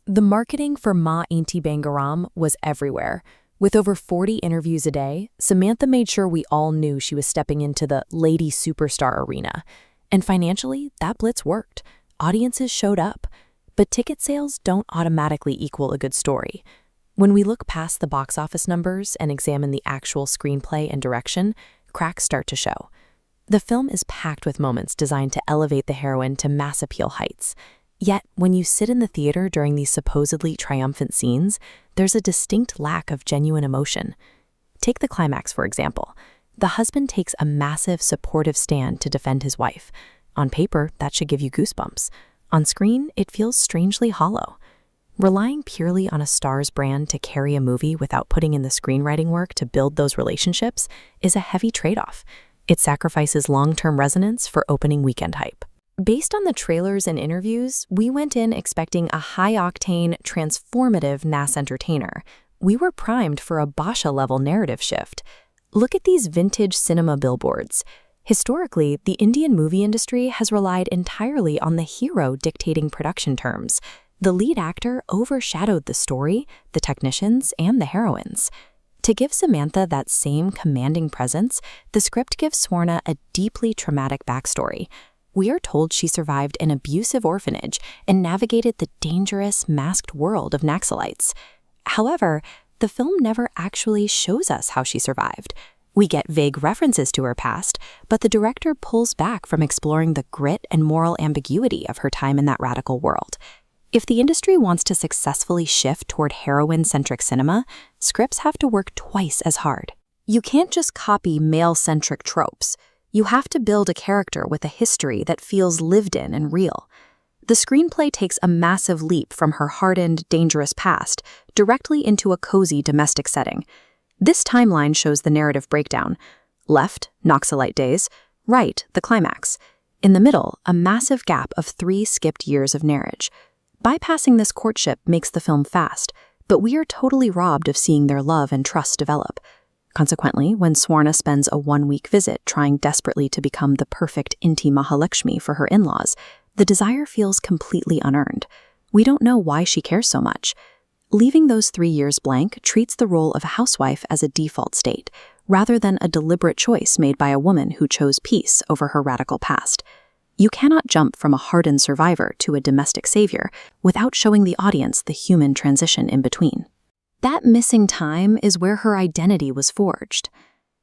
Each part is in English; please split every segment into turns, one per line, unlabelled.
The marketing for Maa Inti Bangaram was everywhere. With over 40 interviews a day, Samantha made sure we all knew she was stepping into the lady superstar arena. And financially, that blitz worked. Audiences showed up. But ticket sales don't automatically equal a good story. When we look past the box office numbers and examine the actual screenplay and direction, cracks start to show. The film is packed with moments designed to elevate the heroine to mass appeal heights. Yet, when you sit in the theater during these supposedly triumphant scenes, there's a distinct lack of genuine emotion. Take the climax, for example. The husband takes a massive, supportive stand to defend his wife. On paper, that should give you goosebumps. On screen, it feels strangely hollow. Relying purely on a star's brand to carry a movie without putting in the screenwriting work to build those relationships is a heavy trade-off. It sacrifices long-term resonance for opening weekend hype. Based on the trailers and interviews, we went in expecting a high-octane, transformative mass entertainer. We were primed for a Basha-level narrative shift. Look at these vintage cinema billboards. Historically, the Indian movie industry has relied entirely on the hero dictating production terms. The lead actor overshadowed the story, the technicians, and the heroines. To give Samantha that same commanding presence, the script gives Swarna a deeply traumatic backstory. We are told she survived an abusive orphanage and navigated the dangerous, masked world of Naxalites. However, the film never actually shows us how she survived. We get vague references to her past, but the director pulls back from exploring the grit and moral ambiguity of her time in that radical world. If the industry wants to successfully shift toward heroine-centric cinema, scripts have to work twice as hard. You can't just copy male-centric tropes. You have to build a character with a history that feels lived in and real. The screenplay takes a massive leap from her hardened, dangerous past directly into a cozy domestic setting. This timeline shows the narrative breakdown. Left, Naxalite days. Right, the climax. In the middle, a massive gap of 3 skipped years of marriage. Bypassing this courtship makes the film fast, but we are totally robbed of seeing their love and trust develop. Consequently, when Swarna spends a 1-week visit trying desperately to become the perfect Inti Mahalakshmi for her in-laws, the desire feels completely unearned. We don't know why she cares so much. Leaving those 3 years blank treats the role of a housewife as a default state, rather than a deliberate choice made by a woman who chose peace over her radical past. You cannot jump from a hardened survivor to a domestic savior without showing the audience the human transition in between. That missing time is where her identity was forged.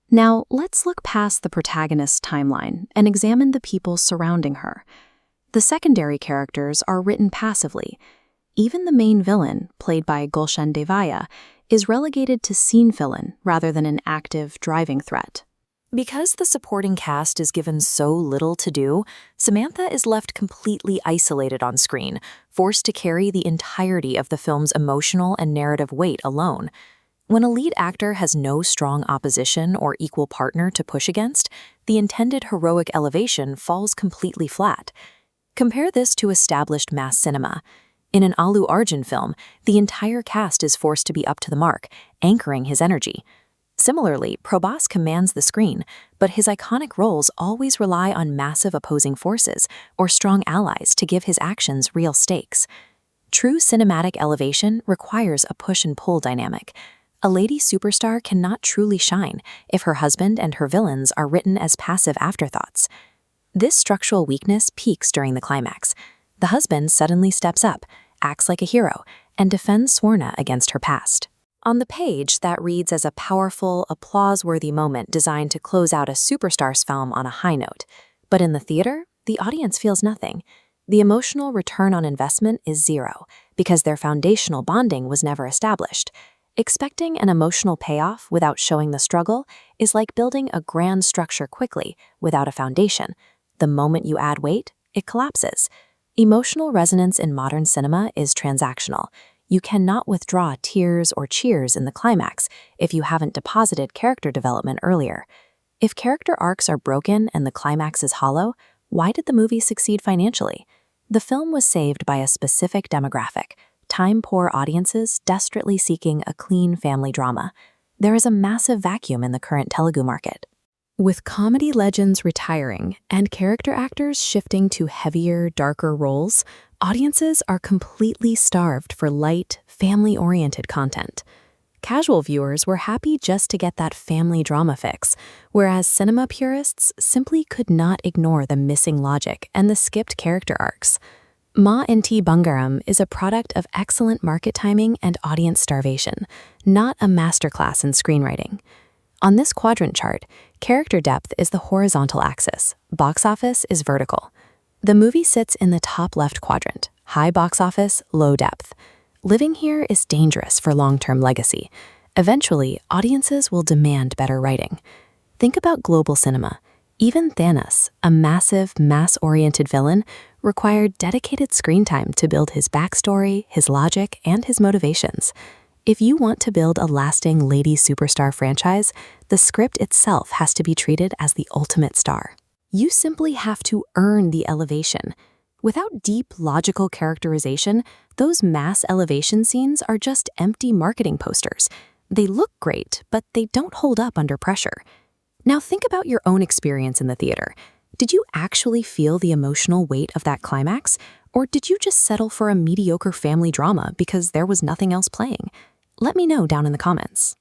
Now, let's look past the protagonist's timeline and examine the people surrounding her. The secondary characters are written passively. Even the main villain, played by Gulshan Devaya, is relegated to scene fill-in rather than an active, driving threat. Because the supporting cast is given so little to do, Samantha is left completely isolated on screen, forced to carry the entirety of the film's emotional and narrative weight alone. When a lead actor has no strong opposition or equal partner to push against, the intended heroic elevation falls completely flat. Compare this to established mass cinema. In an Allu Arjun film, the entire cast is forced to be up to the mark, anchoring his energy. Similarly, Prabhas commands the screen, but his iconic roles always rely on massive opposing forces or strong allies to give his actions real stakes. True cinematic elevation requires a push-and-pull dynamic. A lady superstar cannot truly shine if her husband and her villains are written as passive afterthoughts. This structural weakness peaks during the climax. The husband suddenly steps up, acts like a hero, and defends Swarna against her past. On the page, that reads as a powerful, applause-worthy moment designed to close out a superstar's film on a high note. But in the theater, the audience feels nothing. The emotional return on investment is zero, because their foundational bonding was never established. Expecting an emotional payoff without showing the struggle is like building a grand structure quickly without a foundation. The moment you add weight, it collapses. Emotional resonance in modern cinema is transactional. You cannot withdraw tears or cheers in the climax if you haven't deposited character development earlier. If character arcs are broken and the climax is hollow, why did the movie succeed financially? The film was saved by a specific demographic, time-poor audiences desperately seeking a clean family drama. There is a massive vacuum in the current Telugu market. With comedy legends retiring and character actors shifting to heavier, darker roles, audiences are completely starved for light, family-oriented content. Casual viewers were happy just to get that family drama fix, whereas cinema purists simply could not ignore the missing logic and the skipped character arcs. Maa Inti Bangaram is a product of excellent market timing and audience starvation, not a masterclass in screenwriting. On this quadrant chart, character depth is the horizontal axis, box office is vertical. The movie sits in the top left quadrant, high box office, low depth. Living here is dangerous for long-term legacy. Eventually, audiences will demand better writing. Think about global cinema. Even Thanos, a massive, mass-oriented villain, required dedicated screen time to build his backstory, his logic, and his motivations. If you want to build a lasting lady superstar franchise, the script itself has to be treated as the ultimate star. You simply have to earn the elevation. Without deep, logical characterization, those mass elevation scenes are just empty marketing posters. They look great, but they don't hold up under pressure. Now think about your own experience in the theater. Did you actually feel the emotional weight of that climax? Or did you just settle for a mediocre family drama because there was nothing else playing? Let me know down in the comments.